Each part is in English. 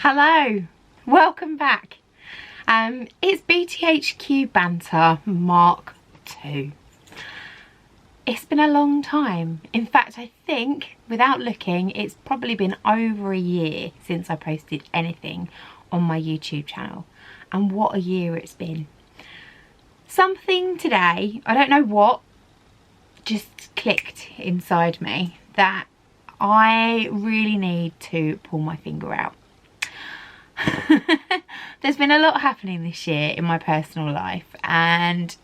Hello, welcome back. It's BTHQ Banter Mark 2. It's been a long time. In fact, I think, without looking, it's probably been over a year since I posted anything on my YouTube channel. And what a year it's been. Something today, I don't know what, just clicked inside me that I really need to pull my finger out. There's been a lot happening this year in my personal life and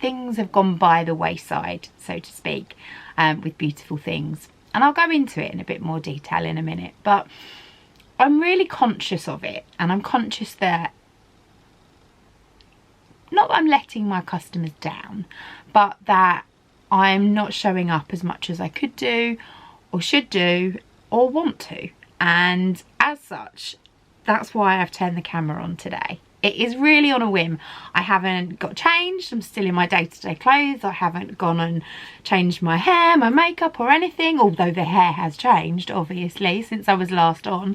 things have gone by the wayside, so to speak, with beautiful things, and I'll go into it in a bit more detail in a minute, but I'm really conscious of it, and I'm conscious that not that I'm letting my customers down, but that I'm not showing up as much as I could do or should do or want to, and as such that's why I've turned the camera on today. It is really on a whim. I haven't got changed. I'm still in my day-to-day clothes. I haven't gone and changed my hair, my makeup or anything, although the hair has changed obviously since I was last on.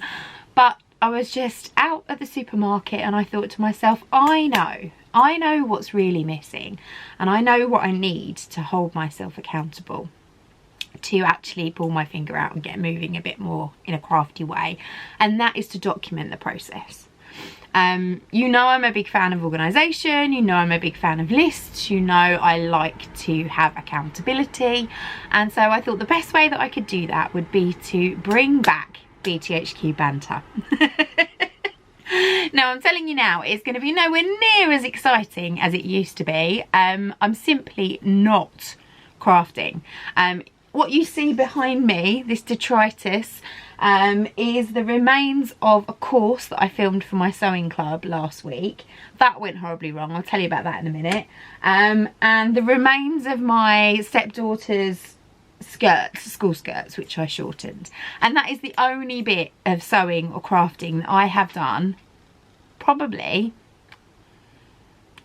But I was just out at the supermarket and I thought to myself, I know what's really missing, and I know what I need to hold myself accountable to actually pull my finger out and get moving a bit more in a crafty way, and that is to document the process. You know I'm a big fan of organisation, you know I'm a big fan of lists, you know I like to have accountability, and so I thought the best way that I could do that would be to bring back BTHQ Banter. Now I'm telling you now, it's going to be nowhere near as exciting as it used to be. I'm simply not crafting. What you see behind me, this detritus, is the remains of a course that I filmed for my sewing club last week. That went horribly wrong, I'll tell you about that in a minute. And the remains of my stepdaughter's skirts, school skirts, which I shortened. And that is the only bit of sewing or crafting that I have done probably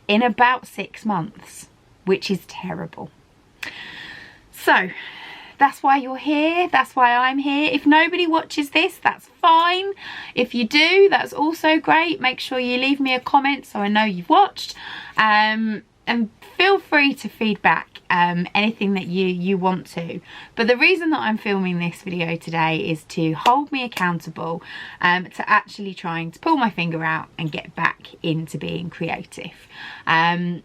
in about 6 months, which is terrible. So that's why you're here, that's why I'm here. If nobody watches this, that's fine. If you do, that's also great. Make sure you leave me a comment so I know you've watched. And feel free to feedback anything that you want to. But the reason that I'm filming this video today is to hold me accountable to actually trying to pull my finger out and get back into being creative. I'm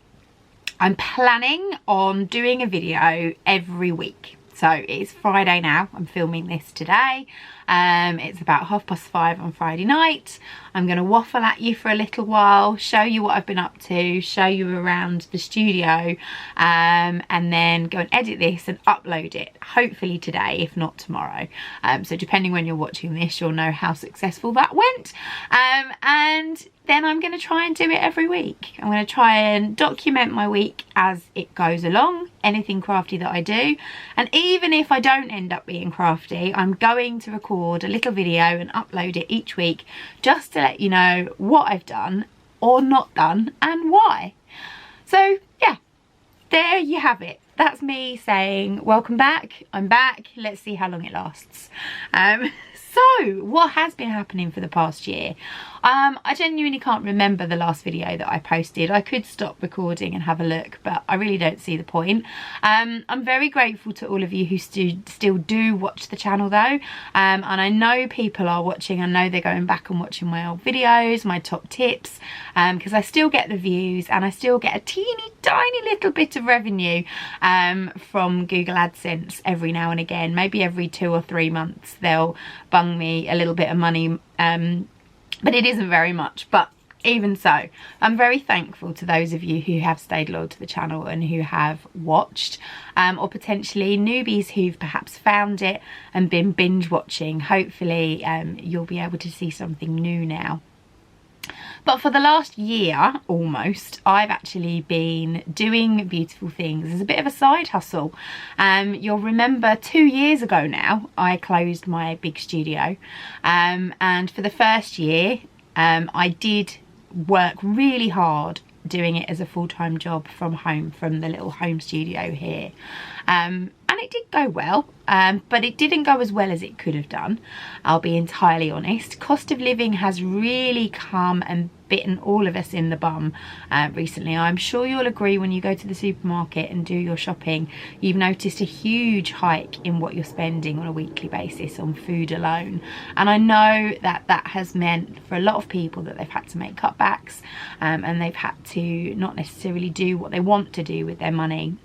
planning on doing a video every week. So it's Friday now, I'm filming this today. It's about 5:30 on Friday night. I'm going to waffle at you for a little while, show you what I've been up to, show you around the studio, and then go and edit this and upload it, hopefully today, if not tomorrow. So depending when you're watching this, you'll know how successful that went. And then I'm going to try and do it every week. I'm going to try and document my week as it goes along, anything crafty that I do. And even if I don't end up being crafty, I'm going to record a little video and upload it each week just to let you know what I've done or not done and why. So yeah, there you have it. That's me saying welcome back, I'm back, let's see how long it lasts. So what has been happening for the past year? I genuinely can't remember the last video that I posted. I could stop recording and have a look, but I really don't see the point. I'm very grateful to all of you who still do watch the channel though, and I know people are watching. I know they're going back and watching my old videos, my top tips, because I still get the views and I still get a teeny tiny little bit of revenue from Google AdSense every now and again. Maybe every 2 or 3 months they'll bung me a little bit of money, but it isn't very much. But even so, I'm very thankful to those of you who have stayed loyal to the channel and who have watched, or potentially newbies who've perhaps found it and been binge watching. Hopefully you'll be able to see something new now. But for the last year almost, I've actually been doing beautiful things as a bit of a side hustle. You'll remember 2 years ago now I closed my big studio, and for the first year I did work really hard doing it as a full-time job from home, from the little home studio here, and it did go well, but it didn't go as well as it could have done, I'll be entirely honest. Cost of living has really come and bitten all of us in the bum recently. I'm sure you'll agree, when you go to the supermarket and do your shopping, you've noticed a huge hike in what you're spending on a weekly basis on food alone. And I know that that has meant for a lot of people that they've had to make cutbacks, and they've had to not necessarily do what they want to do with their money.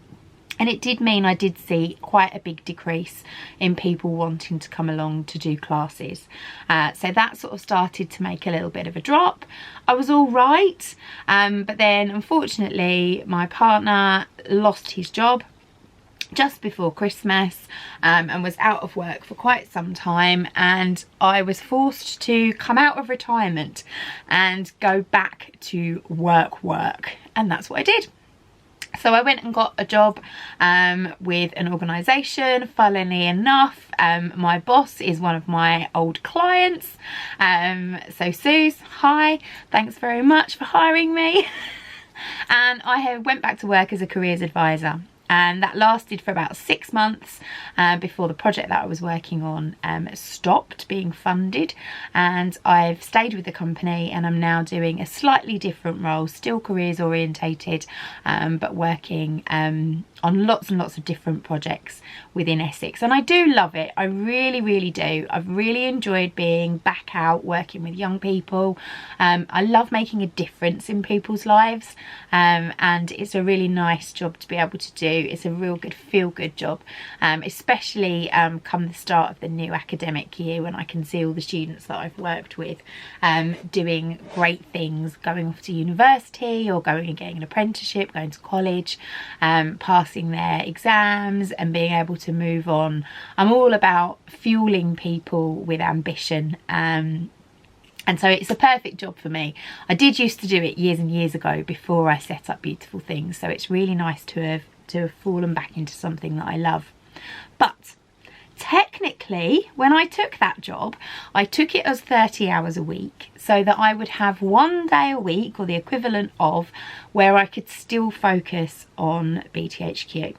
And it did mean I did see quite a big decrease in people wanting to come along to do classes. So that sort of started to make a little bit of a drop. I was all right, but then unfortunately my partner lost his job just before Christmas, and was out of work for quite some time, and I was forced to come out of retirement and go back to work, and that's what I did. So I went and got a job with an organisation. Funnily enough, my boss is one of my old clients. So Suze, hi, thanks very much for hiring me. And I went back to work as a careers advisor. And that lasted for about 6 months before the project that I was working on stopped being funded, and I've stayed with the company, and I'm now doing a slightly different role, still careers orientated, but working on lots and lots of different projects within Essex, and I do love it. I really do. I've really enjoyed being back out working with young people. I love making a difference in people's lives, and it's a really nice job to be able to do. It's a real good feel-good job, especially come the start of the new academic year, when I can see all the students that I've worked with doing great things, going off to university or going and getting an apprenticeship, going to college, passing their exams and being able to move on. I'm all about fueling people with ambition, and so it's a perfect job for me. I did used to do it years and years ago before I set up Beautiful Things, so it's really nice to have fallen back into something that I love. But technically, when I took that job, I took it as 30 hours a week, so that I would have 1 day a week, or the equivalent of, where I could still focus on BTHQ.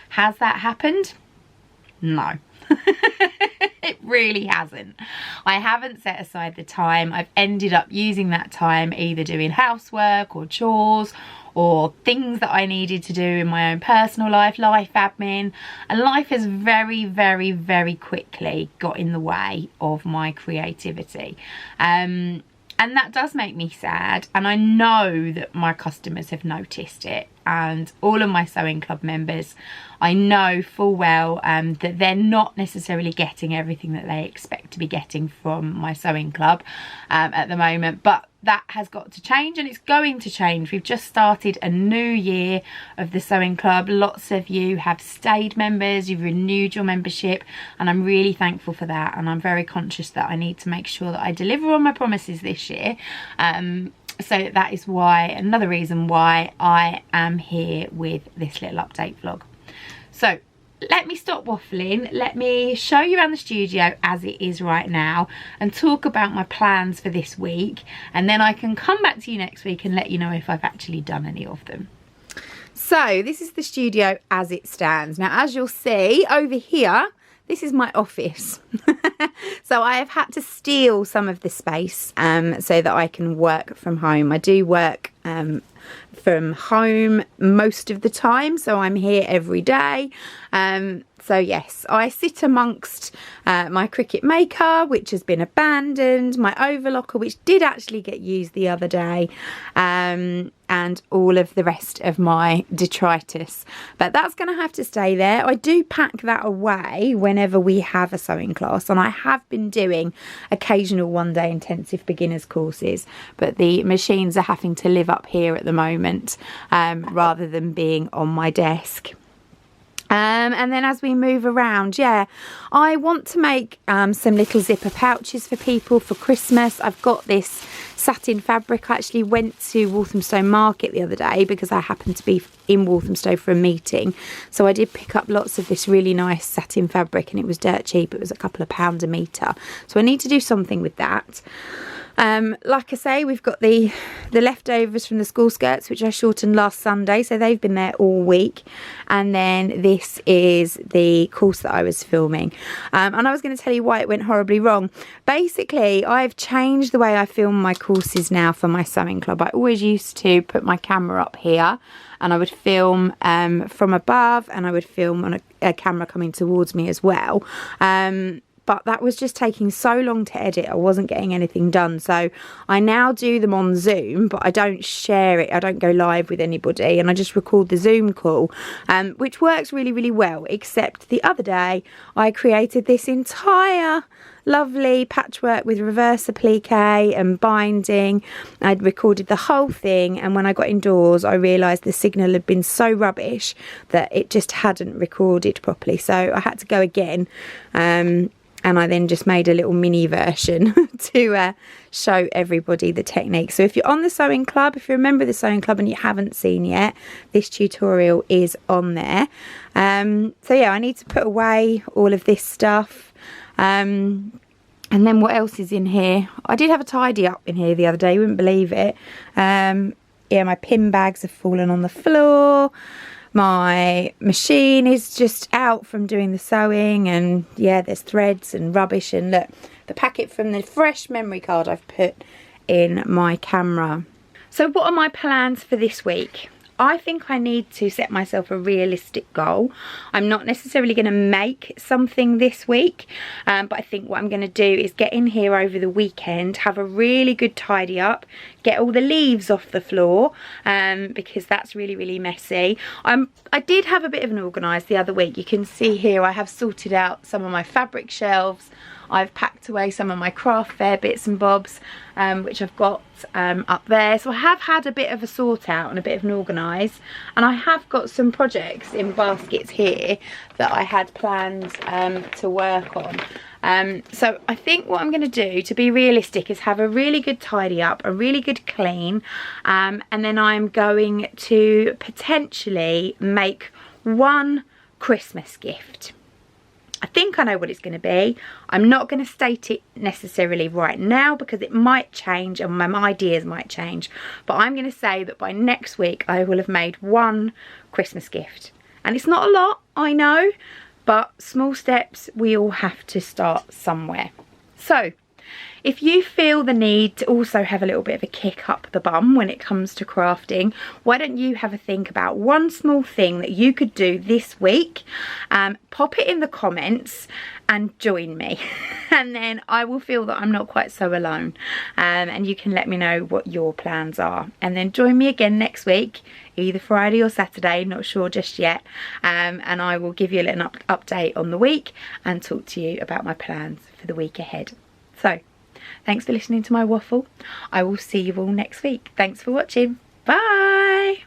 Has that happened? No. It really hasn't. I haven't set aside the time. I've ended up using that time either doing housework or chores or things that I needed to do in my own personal life admin, and life has very quickly got in the way of my creativity. And that does make me sad, and I know that my customers have noticed it, and all of my sewing club members, I know full well that they're not necessarily getting everything that they expect to be getting from my sewing club at the moment, but that has got to change, and it's going to change. We've just started a new year of the sewing club. Lots of you have stayed members, you've renewed your membership, and I'm really thankful for that, and I'm very conscious that I need to make sure that I deliver on my promises this year. So that is why, another reason why I am here with this little update vlog. So let me stop waffling, let me show you around the studio as it is right now and talk about my plans for this week, and then I can come back to you next week and let you know if I've actually done any of them. So this is the studio as it stands. Now, as you'll see over here, this is my office. So I have had to steal some of the space so that I can work from home. I do work from home most of the time, so I'm here every day. So yes, I sit amongst my Cricut Maker, which has been abandoned, my overlocker, which did actually get used the other day, and all of the rest of my detritus. But that's going to have to stay there. I do pack that away whenever we have a sewing class, and I have been doing occasional one-day intensive beginners courses, but the machines are having to live up here at the moment rather than being on my desk. And then as we move around, yeah, I want to make some little zipper pouches for people for Christmas. I've got this satin fabric. I actually went to Walthamstow Market the other day because I happened to be in Walthamstow for a meeting. So I did pick up lots of this really nice satin fabric, and it was dirt cheap. It was a couple of pounds a metre. So I need to do something with that. Like I say, we've got the leftovers from the school skirts, which I shortened last Sunday, so they've been there all week. And then this is the course that I was filming, and I was going to tell you why it went horribly wrong. Basically, I've changed the way I film my courses now for my sewing club. I always used to put my camera up here and I would film from above, and I would film on a camera coming towards me as well. But that was just taking so long to edit. I wasn't getting anything done. So I now do them on Zoom, but I don't share it. I don't go live with anybody, and I just record the Zoom call, which works really, really well. Except the other day, I created this entire lovely patchwork with reverse applique and binding. I'd recorded the whole thing, and when I got indoors, I realised the signal had been so rubbish that it just hadn't recorded properly. So I had to go again. And I then just made a little mini version to show everybody the technique. So if you're on the sewing club, if you're a member of the sewing club and you haven't seen yet, this tutorial is on there. So yeah, I need to put away all of this stuff. And then what else is in here? I did have a tidy up in here the other day, you wouldn't believe it. Yeah, my pin bags have fallen on the floor. My machine is just out from doing the sewing, and yeah, there's threads and rubbish, and look, the packet from the fresh memory card I've put in my camera. So what are my plans for this week? I think I need to set myself a realistic goal. I'm not necessarily going to make something this week, but I think what I'm going to do is get in here over the weekend, have a really good tidy up, get all the leaves off the floor, because that's really, really messy. I did have a bit of an organise the other week. You can see here I have sorted out some of my fabric shelves. I've packed away some of my craft fair bits and bobs, which I've got up there. So I have had a bit of a sort out and a bit of an organise, and I have got some projects in baskets here that I had planned to work on. So I think what I'm going to do, to be realistic, is have a really good tidy up, a really good clean, and then I'm going to potentially make one Christmas gift. I think I know what it's going to be. I'm not going to state it necessarily right now because it might change and my ideas might change. But I'm going to say that by next week I will have made one Christmas gift. And it's not a lot, I know, but small steps, we all have to start somewhere. So if you feel the need to also have a little bit of a kick up the bum when it comes to crafting, why don't you have a think about one small thing that you could do this week? Pop it in the comments and join me, and then I will feel that I'm not quite so alone, and you can let me know what your plans are, and then join me again next week, either Friday or Saturday, not sure just yet, and I will give you a little update on the week and talk to you about my plans for the week ahead. So thanks for listening to my waffle. I will see you all next week. Thanks for watching. Bye.